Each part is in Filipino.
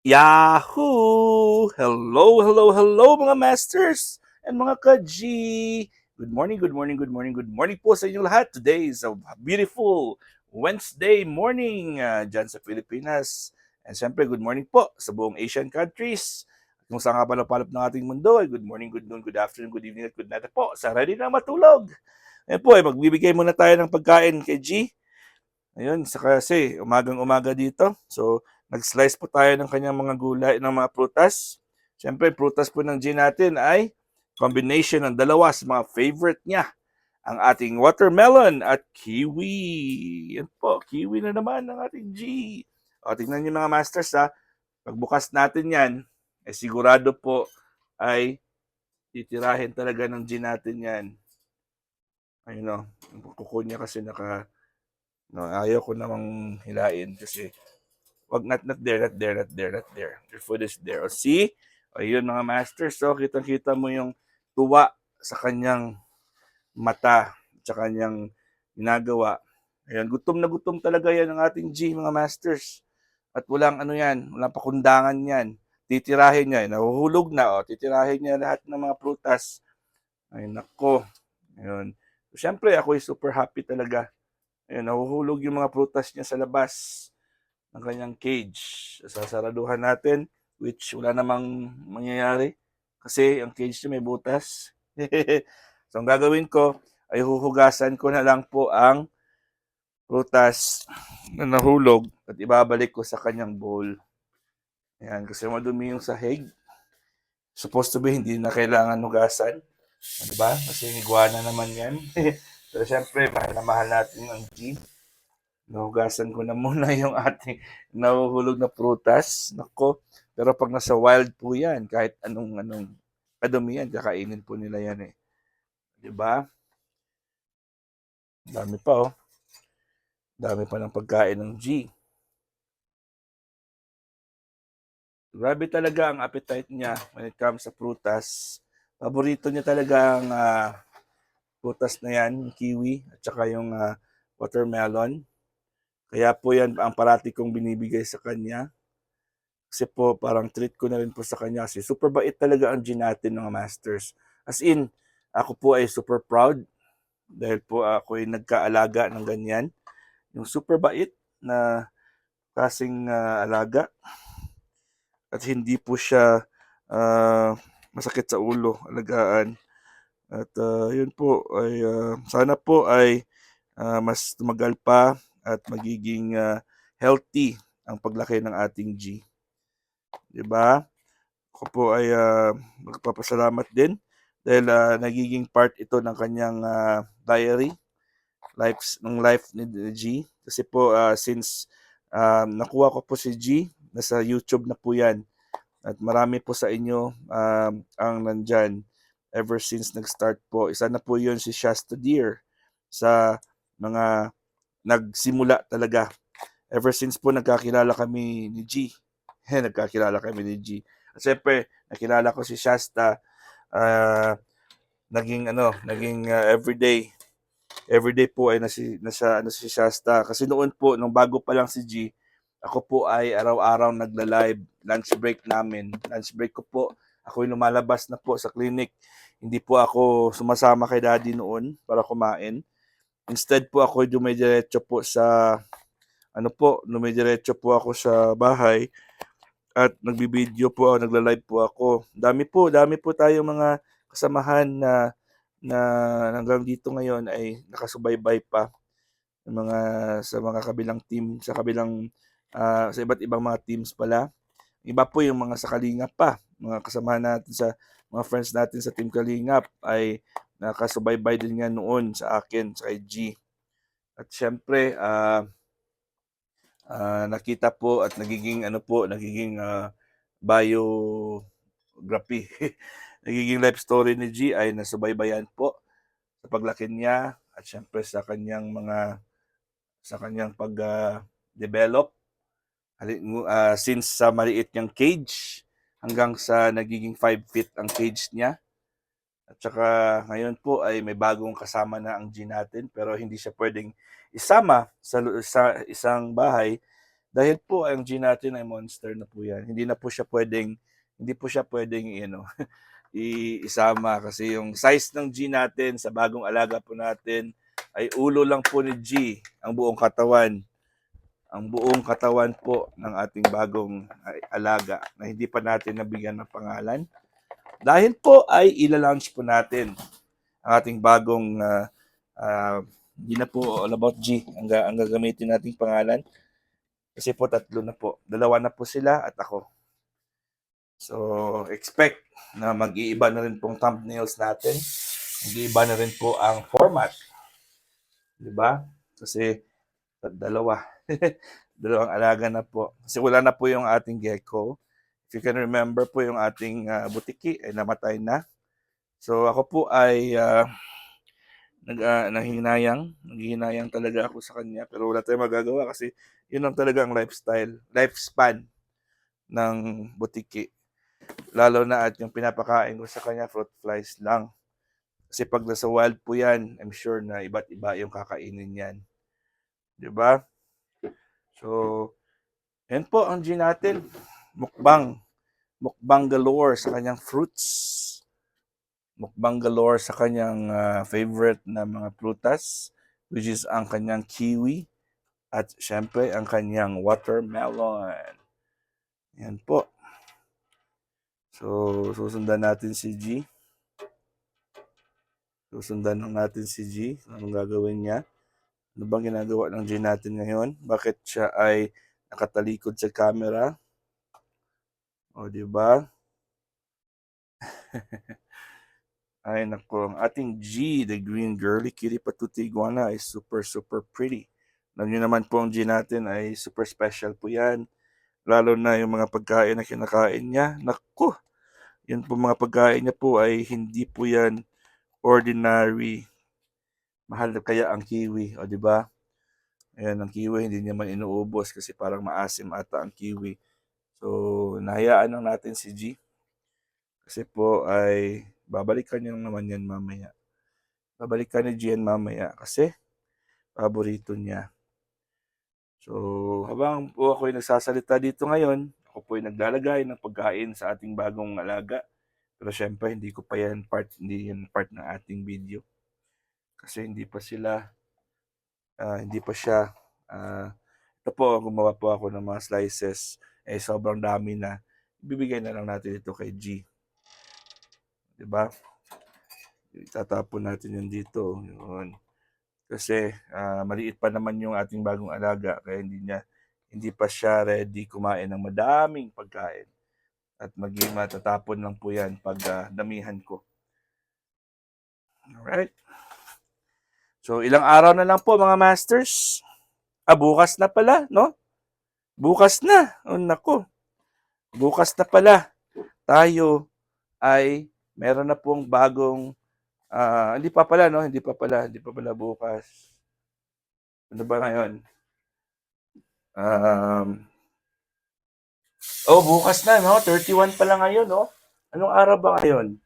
Yahoo! Hello, hello, hello mga masters and mga ka-G! Good morning, good morning, good morning, good morning po sa inyong lahat. Today is a beautiful Wednesday morning dyan sa Pilipinas. And syempre, good morning po sa buong Asian countries. Kung saan nga palapalap ng ating mundo, ay good morning, good noon, good afternoon, good evening, at good night po sa ready na matulog. Ayan po, magbibigay muna tayo ng pagkain kay G. Ayun, kasi umagang-umaga dito. So, nag-slice po tayo ng kanyang mga gulay, ng mga prutas. Siyempre, prutas po ng G natin ay combination ng dalawa sa mga favorite niya. Ang ating watermelon at kiwi. Yan po, kiwi na naman ng ating G. O, tingnan niyo mga masters ha. Pagbukas natin yan, sigurado po ay titirahin talaga ng G natin yan. Ayun o, yung kuko niya kasi no, ayaw ko namang hilain kasi not there, not there, not there, not there. Your food is there. O see? O yun mga masters. So, kitang-kita mo yung tuwa sa kanyang mata sa kanyang ginagawa. Ayan, gutom na gutom talaga yan ng ating G, mga masters. At walang ano yan, walang pakundangan yan. Titirahin niya, nahuhulog na, o, titirahin niya lahat ng mga prutas. Ay, nako. Ayun. So, syempre, ako ay super happy talaga. Ayun, nahuhulog yung mga prutas niya sa labas ng kanyang cage. Sasaraduhan natin, which wala namang mangyayari kasi ang cage niya may butas. So, ang gagawin ko ay huhugasan ko na lang po ang prutas na nahulog at ibabalik ko sa kanyang bowl. Ayan, kasi madumi yung sahig. Supposed to be, hindi na kailangan hugasan. Ano ba? Kasi iguana naman yan. Pero syempre, mahal na mahal natin ang G. Nahugasan ko na muna yung ating nahuhulog na prutas. Nako. Pero pag nasa wild po yan, kahit anong kadumi yan, kakainin po nila yan eh. Diba? Dami pa oh. Dami pa ng pagkain ng G. Grabe talaga ang appetite niya when it comes sa prutas. Paborito niya talaga ang prutas na yan, yung kiwi, at saka yung watermelon. Kaya po yan ang parati kong binibigay sa kanya. Kasi po parang treat ko na rin po sa kanya kasi super bait talaga ang G natin mga masters. As in, ako po ay super proud dahil po ako ay nagkaalaga ng ganyan. Yung super bait na kasing alaga at hindi po siya masakit sa ulo, alagaan. At yun po ay sana po ay mas tumagal pa at magiging healthy ang paglaki ng ating G. 'Di ba? Ako po ay magpapasalamat din dahil nagiging part ito ng kanyang diary, life ni G. Kasi po since nakuha ko po si G, nasa YouTube na po yan. At marami po sa inyo ang nandyan ever since nag-start po. Isa na po yun si Shasta Deer sa mga nagsimula talaga. Ever since po nagkakilala kami ni G. Nagkakilala kami ni G. At syempre, nakilala ko si Shasta, ah, naging everyday po ay nasa ano si Shasta kasi noon po nung bago pa lang si G, ako po ay araw-araw nagla-live lunch break namin. Lunch break ko po, ako ay lumalabas na po sa clinic. Hindi po ako sumasama kay daddy noon para kumain. Instead po ako dumidiretso po sa dumidiretso po ako sa bahay at nagbibideo po ako, nagla-live po ako. Dami po tayong mga kasamahan na hanggang dito ngayon ay nakasubaybay pa ng sa mga kabilang team, sa iba't ibang mga teams pala. Iba po yung mga sa Kalingap pa, mga kasamahan natin mga friends natin sa Team Kalingap ay nakasubaybay din nga noon sa akin, sa kay G. At syempre, nakita po at nagiging biography. Nagiging life story ni G ay nasubaybayan po sa paglaki niya at syempre sa kanyang pag-develop since sa maliit niyang cage hanggang sa nagiging 5 feet ang cage niya. At saka ngayon po ay may bagong kasama na ang G natin pero hindi siya pwedeng isama sa isang bahay Dahil po ang G natin ay monster na po yan. Hindi po siya pwedeng isama kasi yung size ng G natin sa bagong alaga po natin ay ulo lang po ni G ang buong katawan. Ang buong katawan po ng ating bagong alaga na hindi pa natin nabigyan ng pangalan. Dahil po ay ila-launch po natin ang ating bagong hindi na po all about G ang gagamitin nating pangalan. Kasi po tatlo na po. Dalawa na po sila at ako. So, expect na mag-iiba na rin pong thumbnails natin. Mag-iiba na rin po ang format. Diba? Kasi dalawa. Dalawang alaga na po. Kasi wala na po yung ating gecko. If you can remember po yung ating butiki ay namatay na. So ako po ay nanghihinayang talaga ako sa kanya pero wala tayong magagawa kasi yun lang talaga ang lifespan ng butiki. Lalo na at yung pinapakain ko sa kanya fruit flies lang. Kasi pag nasa wild po yan, I'm sure na iba't iba yung kakainin yan. Diba? So, yan po ang G natin. Mukbang. Mukbang galore sa kanyang fruits. Mukbang galore sa kanyang favorite na mga prutas, which is ang kanyang kiwi at syempre ang kanyang watermelon. Yan po. So, susundan natin si G. Susundan lang natin si G. Anong gagawin niya? Ano bang ginagawa ng G natin ngayon? Bakit siya ay nakatalikod sa camera? O, di ba? Ay, nako. Ang ating G, the green girly kitty patuti iguana, is super, super pretty. Alam niyo naman po ang G natin ay super special po yan. Lalo na yung mga pagkain na kinakain niya. Naku! Yun po mga pagkain niya po ay hindi po yan ordinary. Mahal na kaya ang kiwi, o di ba? Ayan, ang kiwi hindi niya man inuubos kasi parang maasim ata ang kiwi. So, nahayaan lang natin si G. Kasi po ay babalikan niya naman yan mamaya. Babalikan ni G yan mamaya kasi paborito niya. So, habang po ako ay nagsasalita dito ngayon, ako po ay naglalagay ng pagkain sa ating bagong alaga. Pero syempre, hindi yan part ng ating video. Kasi hindi pa siya, ito po, gumawa po ako ng mga slices, sobrang dami na, ibibigay na lang natin ito kay G. Diba? Itatapon natin yan dito. Yun. Kasi maliit pa naman yung ating bagong alaga, kaya hindi pa siya ready kumain ng madaming pagkain. At maging matatapon lang po yan pag damihan ko. Alright. So, ilang araw na lang po mga masters. Bukas na pala, no? Bukas na. Oh, nako. Bukas na pala. Tayo ay meron na pong bagong, hindi pa pala, no? Hindi pa pala bukas. Ano ba ngayon? Bukas na, no? 31 pa lang ngayon, no? Anong araw ba ngayon?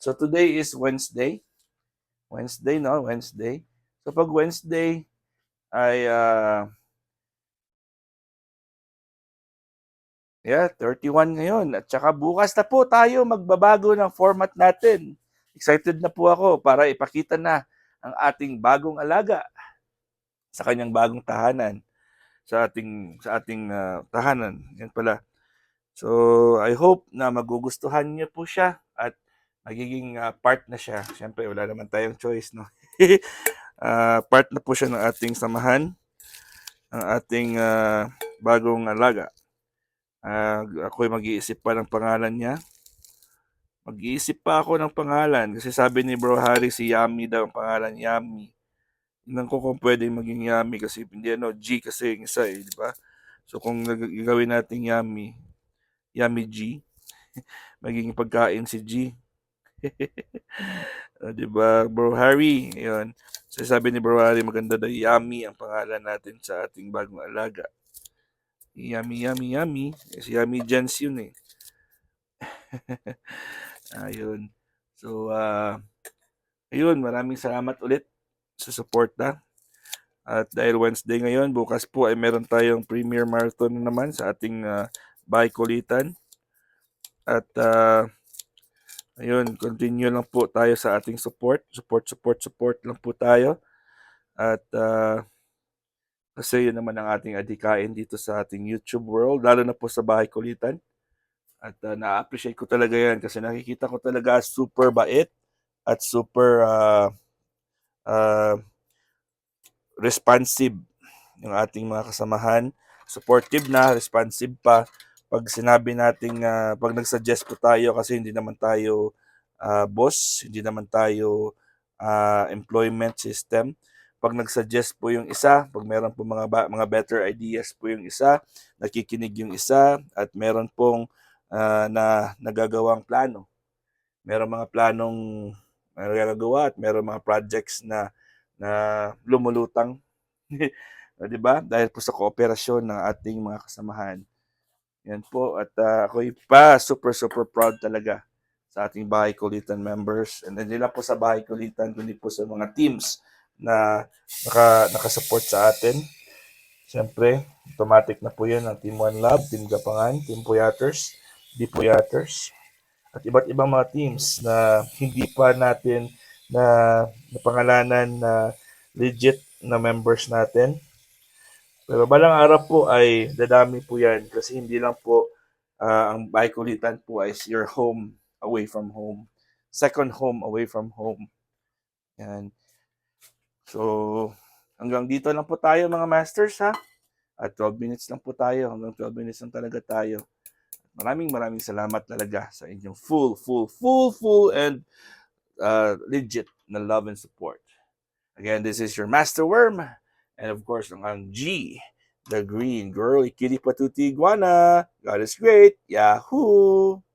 So, today is Wednesday. Wednesday, no? Wednesday. So, pag Wednesday ay, 31 ngayon. At saka bukas na po tayo magbabago ng format natin. Excited na po ako para ipakita na ang ating bagong alaga sa kanyang bagong tahanan. Sa ating tahanan. Yan pala. So, I hope na magugustuhan niyo po siya at magiging part na siya. Siyempre, wala naman tayong choice, no? Part na po siya ng ating samahan, ng ating bagong alaga. Ako'y mag-iisip pa ng pangalan niya. Mag-iisip pa ako ng pangalan kasi sabi ni Bro Harry si Yummy daw ang pangalan, Yummy. Tingnan ko kung pwedeng maging Yummy kasi hindi G kasi yung isa di ba? So kung gagawin natin Yummy G, magiging pagkain si G. Di ba, Bro Harry? Ayun. So sabi ni Bro Harry maganda daw Yummy ang pangalan natin sa ating bagong alaga. Yummy, yummy, yummy. Si Yummy Jens yun eh. Ayun. So, ayun, maraming salamat ulit sa suporta. At dahil Wednesday ngayon, bukas po ay meron tayong Premier Marathon na naman sa ating bahay kulitan. At ayun, continue lang po tayo sa ating support. Support lang po tayo. At kasi yun naman ang ating adhikain dito sa ating YouTube world, lalo na po sa bahay kulitan. At na-appreciate ko talaga yan kasi nakikita ko talaga super bait at super uh, responsive yung ating mga kasamahan. Supportive na, responsive pa. Pag sinabi nating, pag nag-suggest po tayo kasi hindi naman tayo boss, hindi naman tayo employment system. Pag nag-suggest po yung isa, pag meron po mga better ideas po yung isa, nakikinig yung isa, at meron pong na nagagawang plano. Meron mga planong nagagawa at meron mga projects na lumulutang. 'Di ba? Dahil po sa kooperasyon ng ating mga kasamahan. Yan po at ako'y super super proud talaga sa ating Bahay Kulitan members. And hindi lang po sa Bahay Kulitan, kundi po sa mga teams na nakasupport sa atin. Siyempre, automatic na po yun ang Team One Love, Team Gapangan, Team Puyaters, D Puyaters, at iba't ibang mga teams na hindi pa natin na napangalanan na legit na members natin. Pero balang araw po ay dadami po yan kasi hindi lang po ang Bahay Kulitan po ay your home away from home. Second home away from home. Yan. So, hanggang dito lang po tayo mga masters ha. At 12 minutes lang po tayo. Hanggang 12 minutes lang talaga tayo. Maraming salamat talaga sa inyong full and legit na love and support. Again, this is your Master Worm. And of course, ang G, the Green Girl, Ikili Patuti Iguana. God is great. Yahoo!